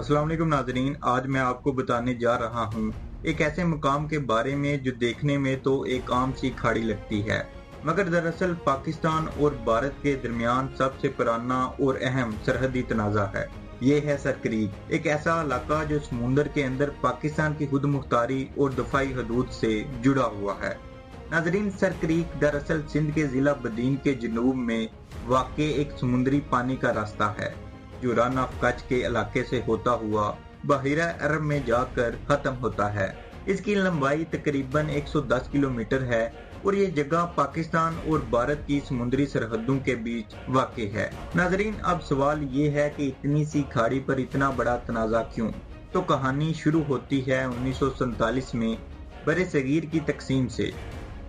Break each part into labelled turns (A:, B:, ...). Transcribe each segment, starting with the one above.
A: अस्सलाम वालेकुम नाजरीन, आज मैं आपको बताने जा रहा हूँ एक ऐसे मुकाम के बारे में जो देखने में तो एक आम सी खाड़ी लगती है, मगर दरअसल पाकिस्तान और भारत के दरमियान सबसे पुराना और अहम सरहदी तनाज़ा है। ये है सर क्रीक, एक ऐसा इलाका जो समुंदर के अंदर पाकिस्तान की खुद मुख्तारी और दफाई हदूद से जुड़ा हुआ है। नाजरीन, सर क्रीक दरअसल सिंध के जिला बदीन के जनूब में वाक़ एक समुद्री पानी का रास्ता है जो रन ऑफ कच्छ के इलाके से होता हुआ बहिरा अरब में जाकर खत्म होता है। इसकी लंबाई तकरीबन 110 किलोमीटर है और ये जगह पाकिस्तान और भारत की समुद्री सरहदों के बीच वाक़ है। नाजरीन, अब सवाल ये है कि इतनी सी खाड़ी पर इतना बड़ा तनाज़ा क्यों? तो कहानी शुरू होती है 1947 में बरे-सगीर की तकसीम से,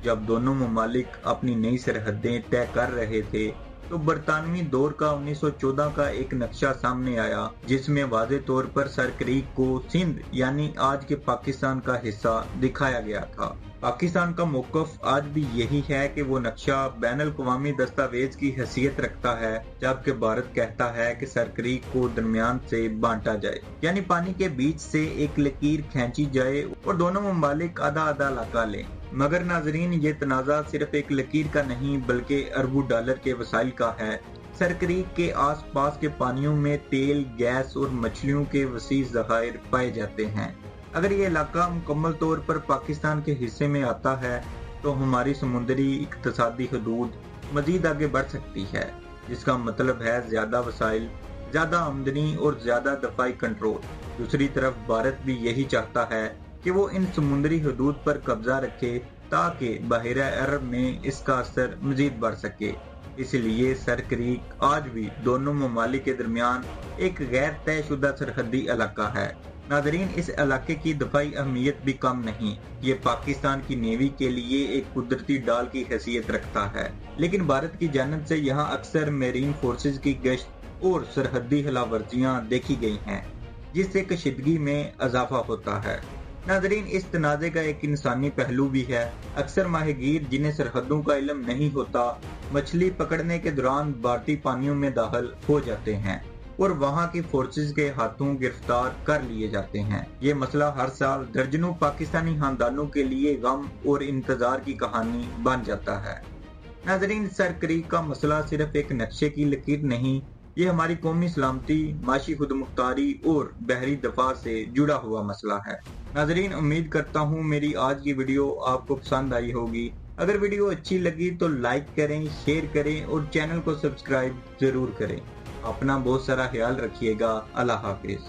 A: जब दोनों ममालिक अपनी नई सरहदें तय कर रहे थे। तो बरतानवी दौर का 1914 का एक नक्शा सामने आया जिसमें वाज़े तौर पर सर क्रीक को सिंध यानी आज के पाकिस्तान का हिस्सा दिखाया गया था। पाकिस्तान का मौक़िफ़ आज भी यही है कि वो नक्शा बैनुल-अक़वामी दस्तावेज की हैसियत रखता है, जबकि भारत कहता है कि सर क्रीक को दरमियान से बांटा जाए, यानी पानी के बीच से एक लकीर खींची जाए और दोनों ममालिक आधा आधा इलाका लें। मगर नाजरीन, ये तनाज़ा सिर्फ एक लकीर का नहीं बल्कि अरबों डॉलर के वसाइल का है। सर क्रीक के आस पास के पानियों में तेल, गैस और मछलियों के वसी ज़खायर पाए जाते हैं। अगर ये इलाका मुकम्मल तौर पर पाकिस्तान के हिस्से में आता है तो हमारी समुद्री इक़्तिसादी हदूद मजीद आगे बढ़ सकती है, जिसका मतलब है ज़्यादा वसाइल, ज़्यादा आमदनी और ज़्यादा दफाई कंट्रोल। दूसरी तरफ भारत भी यही चाहता है कि वो इन समुद्री हदूद पर कब्जा रखे ताकि बहिरा अरब में इसका असर मजीद बढ़ सके। इसलिए सर क्रीक आज भी दोनों ममालिक के दरमियान एक गैर तयशुदा सरहदी इलाका है। नाजरीन, इस इलाके की दफाई अहमियत भी कम नहीं। ये पाकिस्तान की नेवी के लिए एक कुदरती डाल की हैसियत रखता है, लेकिन भारत की जानिब से यहाँ अक्सर मेरीन फोर्सेज की गश्त और सरहदी हलावर्जियाँ देखी गई हैं, जिससे कशीदगी में इजाफा होता है। नाजरीन, इस तनाज़े का एक इंसानी पहलू भी है। अक्सर माहिगीर जिन्हें सरहदों का इल्म नहीं होता, मछली पकड़ने के दौरान भारतीय पानियों में दाखिल हो जाते हैं और वहां की फोर्सेज के हाथों गिरफ्तार कर लिए जाते हैं। ये मसला हर साल दर्जनों पाकिस्तानी खानदानों के लिए गम और इंतजार की कहानी बन जाता है। नाजरीन, सर क्रीक का मसला सिर्फ एक नक्शे की लकीर नहीं, ये हमारी कौमी सलामती, माशी खुदमुख्तारी और बहरी दफा से जुड़ा हुआ मसला है। नाजरीन, उम्मीद करता हूँ मेरी आज की वीडियो आपको पसंद आई होगी। अगर वीडियो अच्छी लगी तो लाइक करें, शेयर करें और चैनल को सब्सक्राइब जरूर करें। अपना बहुत सारा ख्याल रखिएगा। अल्लाह हाफिज।